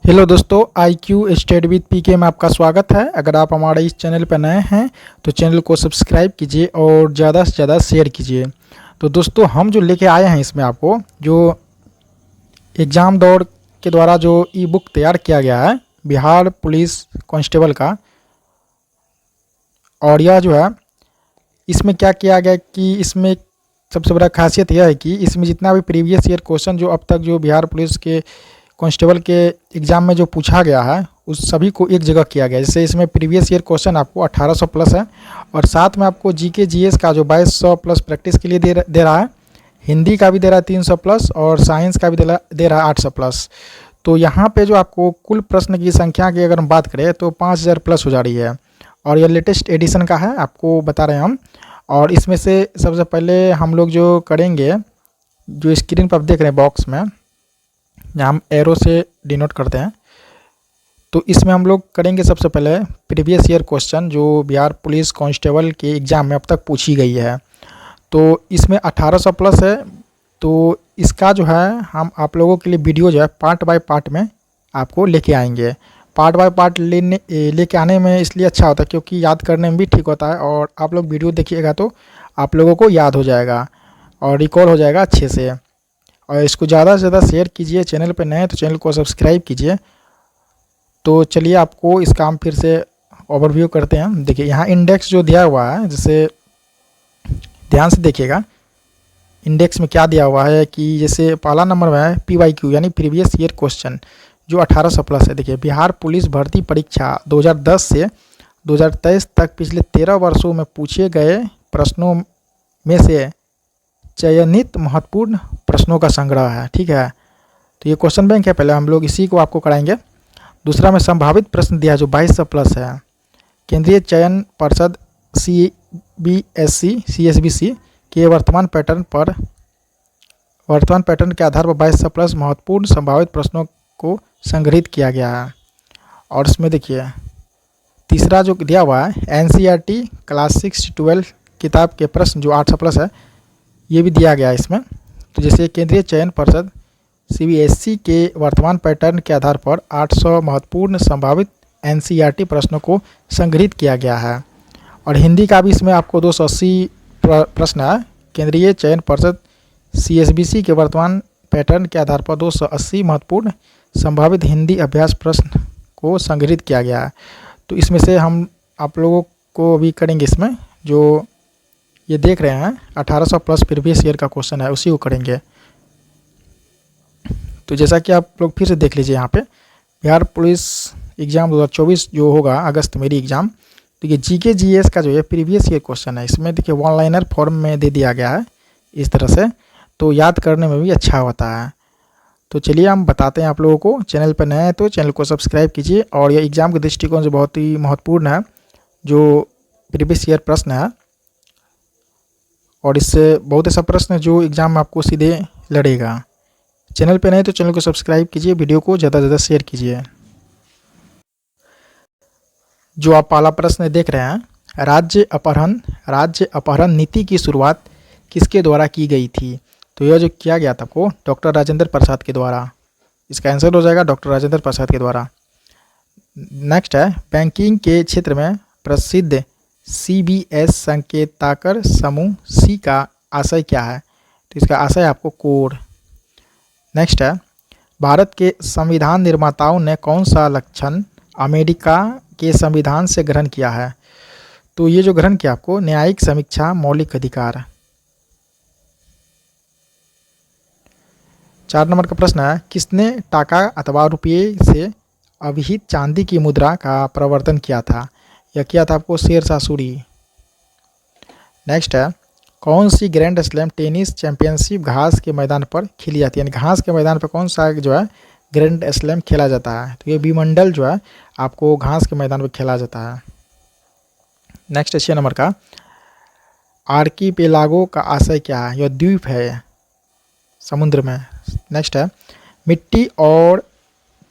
Hello दोस्तों, I Q study with पीके में आपका स्वागत है। अगर आप हमारे इस चैनल पर नए हैं तो चैनल को सब्सक्राइब कीजिए और ज़्यादा से ज़्यादा शेयर कीजिए। तो दोस्तों, हम जो लेके आए हैं इसमें आपको जो एग्ज़ाम दौर के द्वारा जो ई बुक तैयार किया गया है बिहार पुलिस कांस्टेबल का। और यह जो है इसमें क्या किया गया कि इसमें सबसे बड़ा खासियत यह है कि इसमें जितना भी प्रीवियस ईयर क्वेश्चन जो अब तक जो बिहार पुलिस के कांस्टेबल के एग्ज़ाम में जो पूछा गया है उस सभी को एक जगह किया गया। जैसे इसमें प्रीवियस ईयर क्वेश्चन आपको 1800 प्लस है और साथ में आपको जीके जीएस का जो 2200 प्लस प्रैक्टिस के लिए दे रहा है। हिंदी का भी दे रहा है 300 प्लस और साइंस का भी दे रहा है 800 प्लस। तो यहाँ पे जो आपको कुल प्रश्न की संख्या की अगर हम बात करें तो 5000 प्लस हो जा रही है और यह लेटेस्ट एडिशन का है, आपको बता रहे हैं हम। और इसमें से सबसे पहले हम लोग जो करेंगे, जो स्क्रीन पर आप देख रहे हैं बॉक्स में जहाँ हम एरो से डिनोट करते हैं, तो इसमें हम लोग करेंगे सबसे पहले प्रीवियस ईयर क्वेश्चन जो बिहार पुलिस कांस्टेबल के एग्ज़ाम में अब तक पूछी गई है। तो इसमें 1800 प्लस है। तो इसका जो है हम आप लोगों के लिए वीडियो जो है पार्ट बाय पार्ट में आपको लेके आएंगे। पार्ट बाय पार्ट लेके आने में इसलिए अच्छा होता है क्योंकि याद करने में भी ठीक होता है और आप लोग वीडियो देखिएगा तो आप लोगों को याद हो जाएगा और रिकॉर्ड हो जाएगा अच्छे से। और इसको ज़्यादा से ज़्यादा शेयर कीजिए। चैनल पर नए हैं तो चैनल को सब्सक्राइब कीजिए। तो चलिए आपको इसका हम फिर से ओवरव्यू करते हैं। देखिए यहाँ इंडेक्स जो दिया हुआ है, जैसे ध्यान से देखिएगा इंडेक्स में क्या दिया हुआ है कि जैसे पहला नंबर में है PYQ यानी प्रीवियस ईयर क्वेश्चन जो 1800 प्लस है। देखिए बिहार पुलिस भर्ती परीक्षा 2010 से 2023 तक पिछले 13 वर्षों में पूछे गए प्रश्नों में से चयनित महत्वपूर्ण प्रश्नों का संग्रह है। ठीक है, तो ये क्वेश्चन बैंक है, पहले हम लोग इसी को आपको कराएंगे। दूसरा में संभावित प्रश्न दिया है जो 2200 प्लस है। केंद्रीय चयन परिषद CSBC के वर्तमान पैटर्न के आधार पर 2200 प्लस महत्वपूर्ण संभावित प्रश्नों को संग्रहित किया गया है। और इसमें देखिए तीसरा जो दिया हुआ है NCERT क्लास 6 से 12 किताब के प्रश्न जो 800 प्लस है, ये भी दिया गया है इसमें। तो जैसे केंद्रीय चयन परिषद CBSE के वर्तमान पैटर्न के आधार पर 800 महत्वपूर्ण संभावित NCERT प्रश्नों को संग्रहित किया गया है। और हिंदी का भी इसमें आपको 280 प्रश्न है। केंद्रीय चयन परिषद CSBC के वर्तमान पैटर्न के आधार पर 280 महत्वपूर्ण संभावित हिंदी अभ्यास प्रश्न को संग्रहित किया गया है। तो इसमें से हम आप लोगों को भी करेंगे। इसमें जो ये देख रहे हैं 1800 प्लस प्रीवियस ईयर का क्वेश्चन है उसी को करेंगे। तो जैसा कि आप लोग फिर से देख लीजिए यहाँ पे बिहार पुलिस एग्ज़ाम 2024 जो होगा अगस्त मेरी एग्ज़ाम, देखिए जीके जीएस का जो है प्रीवियस ईयर क्वेश्चन है। इसमें देखिए वन लाइनर फॉर्म में दे दिया गया है इस तरह से, तो याद करने में भी अच्छा होता है। तो चलिए हम बताते हैं आप लोगों को। चैनल पर नए हैं तो चैनल को सब्सक्राइब कीजिए। और ये एग्ज़ाम के दृष्टिकोण से बहुत ही महत्वपूर्ण है जो प्रीवियस ईयर प्रश्न है और इससे बहुत ऐसा प्रश्न है जो एग्ज़ाम में आपको सीधे लड़ेगा। चैनल पे नए तो चैनल को सब्सक्राइब कीजिए, वीडियो को ज़्यादा से ज़्यादा शेयर कीजिए। जो आप पहला प्रश्न देख रहे हैं, राज्य अपहरण नीति की शुरुआत किसके द्वारा की गई थी? तो यह जो किया गया था आपको डॉक्टर राजेंद्र प्रसाद के द्वारा। इसका आंसर हो जाएगा डॉक्टर राजेंद्र प्रसाद के द्वारा। नेक्स्ट है बैंकिंग के क्षेत्र में प्रसिद्ध CBS संकेताकर समूह C का आशय क्या है? तो इसका आशय आपको कोड। नेक्स्ट है भारत के संविधान निर्माताओं ने कौन सा लक्षण अमेरिका के संविधान से ग्रहण किया है? तो ये जो ग्रहण किया आपको न्यायिक समीक्षा मौलिक अधिकार। 4 नंबर का प्रश्न है किसने टाका अथवा रुपये से अभिहित चांदी की मुद्रा का प्रवर्तन किया था? यह किया था आपको शेरशाह सूरी। नेक्स्ट है कौन सी ग्रैंड स्लैम टेनिस चैंपियनशिप घास के मैदान पर खेली जाती है? यानी घास के मैदान पर कौन सा जो है ग्रैंड स्लैम खेला जाता है? तो ये विमंडल जो है आपको घास के मैदान पर खेला जाता है। नेक्स्ट 6 नंबर का आर्कीपेलागो का आशय क्या है? यह द्वीप है समुद्र में। नेक्स्ट है मिट्टी और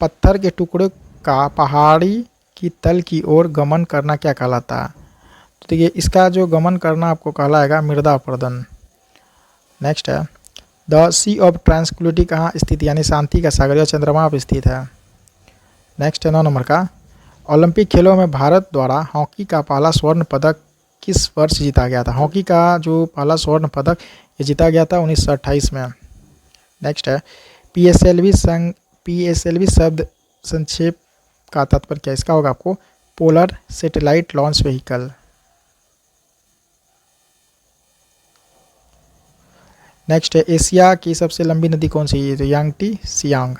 पत्थर के टुकड़े का पहाड़ी की तल की ओर गमन करना क्या कहलाता है? तो देखिए इसका जो गमन करना आपको कहलाएगा मृदा अपरदन। नेक्स्ट है द सी ऑफ ट्रांसक्विलिटी कहाँ स्थित, यानी शांति का सागर, यह चंद्रमा पर स्थित है। नेक्स्ट है 9 नंबर का, ओलंपिक खेलों में भारत द्वारा हॉकी का पहला स्वर्ण पदक किस वर्ष जीता गया था? हॉकी का जो पहला स्वर्ण पदक ये जीता गया था 1928 में। नेक्स्ट है पीएसएलवी शब्द संक्षेप का तात्पर्य क्या? इसका होगा आपको polar satellite launch vehicle. Next है एशिया की सबसे लंबी नदी कौन सी है? तो यांगटी सियांग।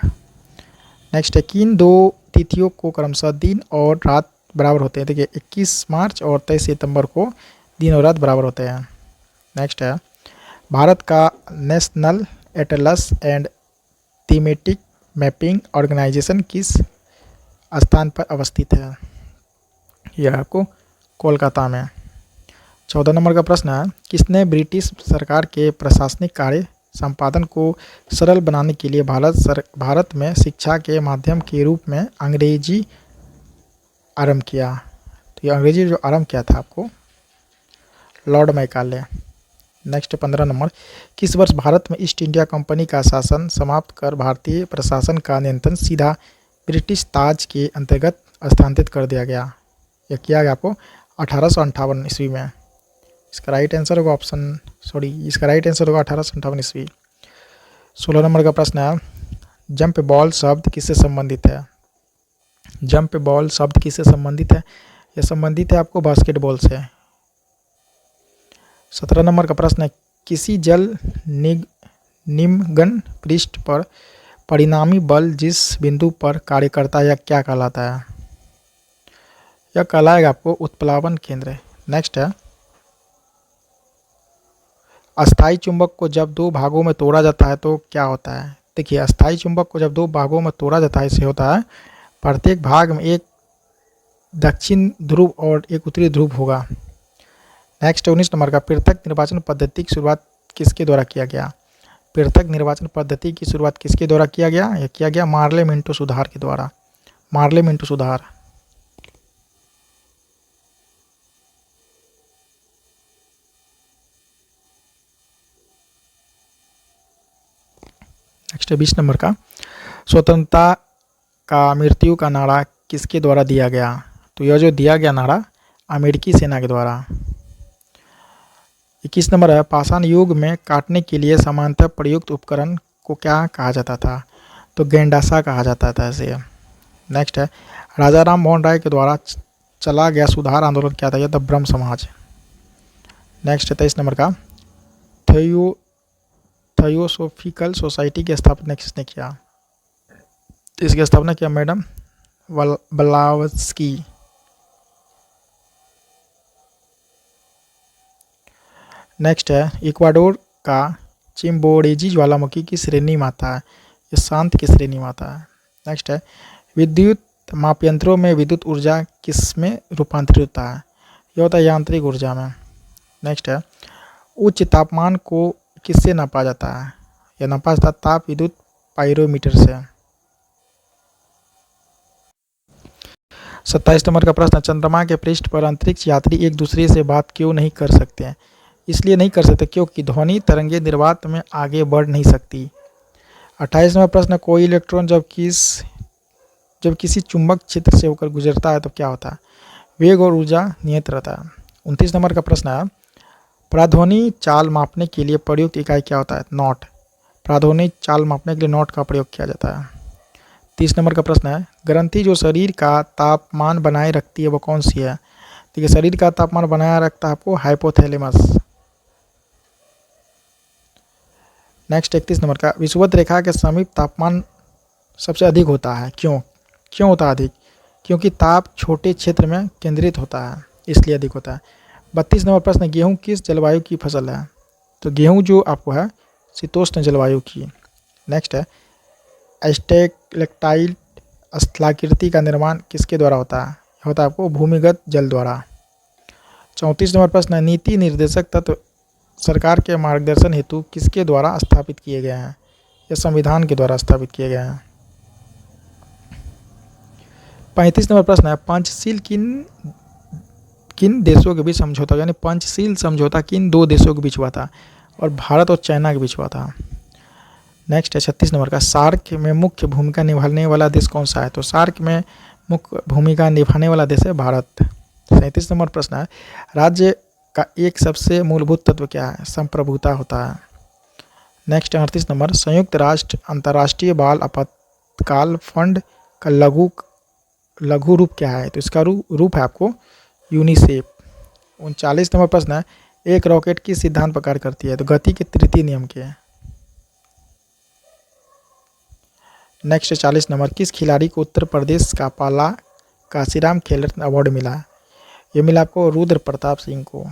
नेक्स्ट है किन दो तिथियों को क्रमशः दिन और रात बराबर होते हैं? देखिए 21 मार्च और 23 सितंबर को दिन और रात बराबर होते हैं। नेक्स्ट है भारत का national atlas and thematic mapping organisation किस स्थान पर अवस्थित है? यह आपको कोलकाता में। 14 नंबर का प्रश्न है किसने ब्रिटिश सरकार के प्रशासनिक कार्य संपादन को सरल बनाने के लिए भारत में शिक्षा के माध्यम के रूप में अंग्रेजी आरंभ किया? तो ये अंग्रेजी जो आरंभ किया था आपको लॉर्ड मैकाले। नेक्स्ट 15 नंबर किस वर्ष भारत में ईस्ट इंडिया कंपनी का शासन समाप्त कर भारतीय प्रशासन का नियंत्रण सीधा ब्रिटिश ताज के अंतर्गत स्थानांतरित कर दिया गया? यह किया गया आपको 1858 ईस्वी में। इसका राइट आंसर होगा इसका राइट आंसर होगा 1858 ईस्वी। 16 नंबर का प्रश्न है जंप बॉल शब्द किससे संबंधित है? जंप बॉल शब्द किससे संबंधित है? यह संबंधित है आपको बास्केटबॉल से। 17 नंबर का प्रश्न है किसी जल निम्नगन पृष्ठ पर परिणामी बल जिस बिंदु पर कार्य करता है यह क्या कहलाता है? यह कहलाएगा आपको उत्प्लावन केंद्र। नेक्स्ट है अस्थायी चुंबक को जब दो भागों में तोड़ा जाता है तो क्या होता है? देखिए अस्थायी चुंबक को जब दो भागों में तोड़ा जाता है इसे होता है प्रत्येक भाग में एक दक्षिण ध्रुव और एक उत्तरी ध्रुव होगा। नेक्स्ट 19 नंबर का पृथक निर्वाचन पद्धति की शुरुआत किसके द्वारा किया गया? पृथक निर्वाचन पद्धति की शुरुआत किसके द्वारा किया गया? यह किया गया मार्ले मिंटो सुधार के द्वारा। मार्ले मिंटो सुधार। नेक्स्ट 20 नंबर का स्वतंत्रता का मृत्यु का नारा किसके द्वारा दिया गया? तो यह जो दिया गया नारा अमेरिकी सेना के द्वारा। 21 नंबर है पाषाण युग में काटने के लिए सामान्यतः प्रयुक्त उपकरण को क्या कहा जाता था? तो गेंडासा कहा जाता था इसे। नेक्स्ट है राजा राम मोहन राय के द्वारा चला गया सुधार आंदोलन क्या था? यह था ब्रह्म समाज। नेक्स्ट 23 नंबर का थियोसोफिकल सोसाइटी की स्थापना किसने किया? इसकी स्थापना किया मैडम ब्लावत्स्की। नेक्स्ट है इक्वाडोर का चिम्बोरेजी ज्वालामुखी की श्रेणी माता है? ये शांत की श्रेणी माता है। नेक्स्ट है विद्युत मापयंत्रों में विद्युत ऊर्जा किस में रूपांतरित होता है? यह होता है यांत्रिक ऊर्जा में। नेक्स्ट है उच्च तापमान को किससे नापा जाता है? यह नापा जाता है ताप विद्युत पाइरोमीटर से। 27 नंबर का प्रश्न चंद्रमा के पृष्ठ पर अंतरिक्ष यात्री एक दूसरे से बात क्यों नहीं कर सकते हैं? इसलिए नहीं कर सकते क्योंकि ध्वनि तरंगे निर्वात में आगे बढ़ नहीं सकती। 28 नंबर प्रश्न कोई इलेक्ट्रॉन जब किसी चुंबक क्षेत्र से होकर गुजरता है तो क्या होता है? वेग और ऊर्जा नियत रहता है। 29 नंबर का प्रश्न है प्राध्वनि चाल मापने के लिए प्रयुक्त इकाई क्या होता है? नॉट। प्राध्वनि चाल मापने के लिए नॉट का प्रयोग किया जाता है। 30 नंबर का प्रश्न है ग्रंथि जो शरीर का तापमान बनाए रखती है वो कौन सी है? देखिए शरीर का तापमान बनाए रखता है आपको हाइपोथैलेमस। नेक्स्ट 31 नंबर का विषुवत रेखा के समीप तापमान सबसे अधिक होता है क्यों होता है अधिक? क्योंकि ताप छोटे क्षेत्र में केंद्रित होता है इसलिए अधिक होता है। 32 नंबर प्रश्न गेहूं किस जलवायु की फसल है? तो गेहूं जो आपको है शीतोष्ण जलवायु की। नेक्स्ट है स्टेलेक्टाइट स्थलाकृति का निर्माण किसके द्वारा होता है? होता है आपको भूमिगत जल द्वारा। 34 नंबर प्रश्न नीति निर्देशक तत्व सरकार के मार्गदर्शन हेतु किसके द्वारा स्थापित किए गए हैं? यह संविधान के द्वारा स्थापित किए गए हैं। 35 नंबर प्रश्न है पंचशील किन देशों के बीच समझौता यानी पंचशील समझौता किन दो देशों के बीच हुआ था? और भारत और चाइना के बीच हुआ था। नेक्स्ट है 36 नंबर का, सार्क में मुख्य भूमिका निभाने वाला देश कौन सा है? तो सार्क में मुख्य भूमिका निभाने वाला देश है भारत। 37 नंबर प्रश्न है, राज्य का एक सबसे मूलभूत तत्व क्या है? संप्रभुता होता है। नेक्स्ट 38 नंबर, संयुक्त राष्ट्र अंतर्राष्ट्रीय बाल आपातकाल फंड का लघु रूप क्या है? तो इसका रूप है आपको यूनिसेफ। 39 नंबर प्रश्न है, एक रॉकेट किस सिद्धांत पर कार्य करती है? तो गति के तृतीय नियम के। नेक्स्ट 40 नंबर, किस खिलाड़ी को उत्तर प्रदेश का पहला काशीराम खेल रत्न अवार्ड मिला? ये मिला आपको रुद्र प्रताप सिंह को।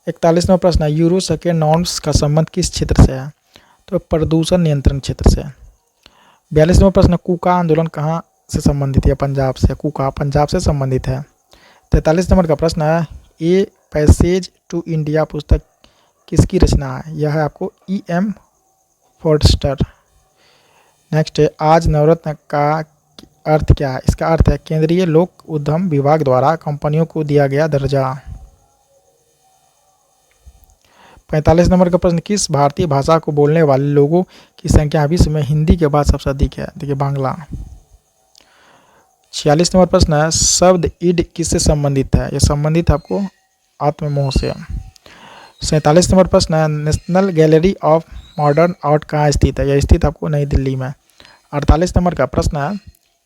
41 नंबर प्रश्न है, यूरो सेकेंड नॉर्म्स का संबंध किस क्षेत्र से है? तो प्रदूषण नियंत्रण क्षेत्र से। 42 नंबर प्रश्न, कूका आंदोलन कहाँ से संबंधित है? पंजाब से। कूका पंजाब से संबंधित है। 43 नंबर का प्रश्न है, ए पैसेज टू इंडिया पुस्तक किसकी रचना है? यह है आपको E.M. फोर्स्टर। नेक्स्ट है, आज नवरत्न का अर्थ क्या है? इसका अर्थ है केंद्रीय लोक उद्यम विभाग द्वारा कंपनियों को दिया गया दर्जा। 45 नंबर का प्रश्न, किस भारतीय भाषा को बोलने वाले लोगों की संख्या विश्व में हिंदी के बाद सबसे अधिक है? देखिए बांग्ला। 46 नंबर प्रश्न है, शब्द ईड किससे संबंधित है? यह संबंधित है आपको आत्ममोह से। 47 नंबर प्रश्न है, national gallery of modern art कहाँ स्थित है? यह स्थित आपको नई दिल्ली में। 48 नंबर का प्रश्न है,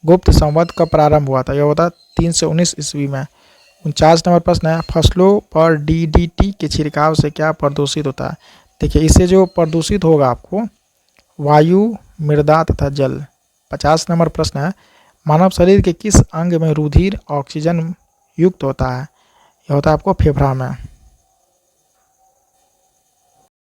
गुप्त संवत कब प्रारंभ हुआ था? यह होता 319 ईस्वी में। 49 नंबर प्रश्न है, फसलों पर DDT के छिड़काव से क्या प्रदूषित होता है? देखिए इससे जो प्रदूषित होगा आपको वायु, मृदा तथा जल। 50 नंबर प्रश्न है, मानव शरीर के किस अंग में रुधिर ऑक्सीजन युक्त होता है? यह होता है आपको फेफड़ा में।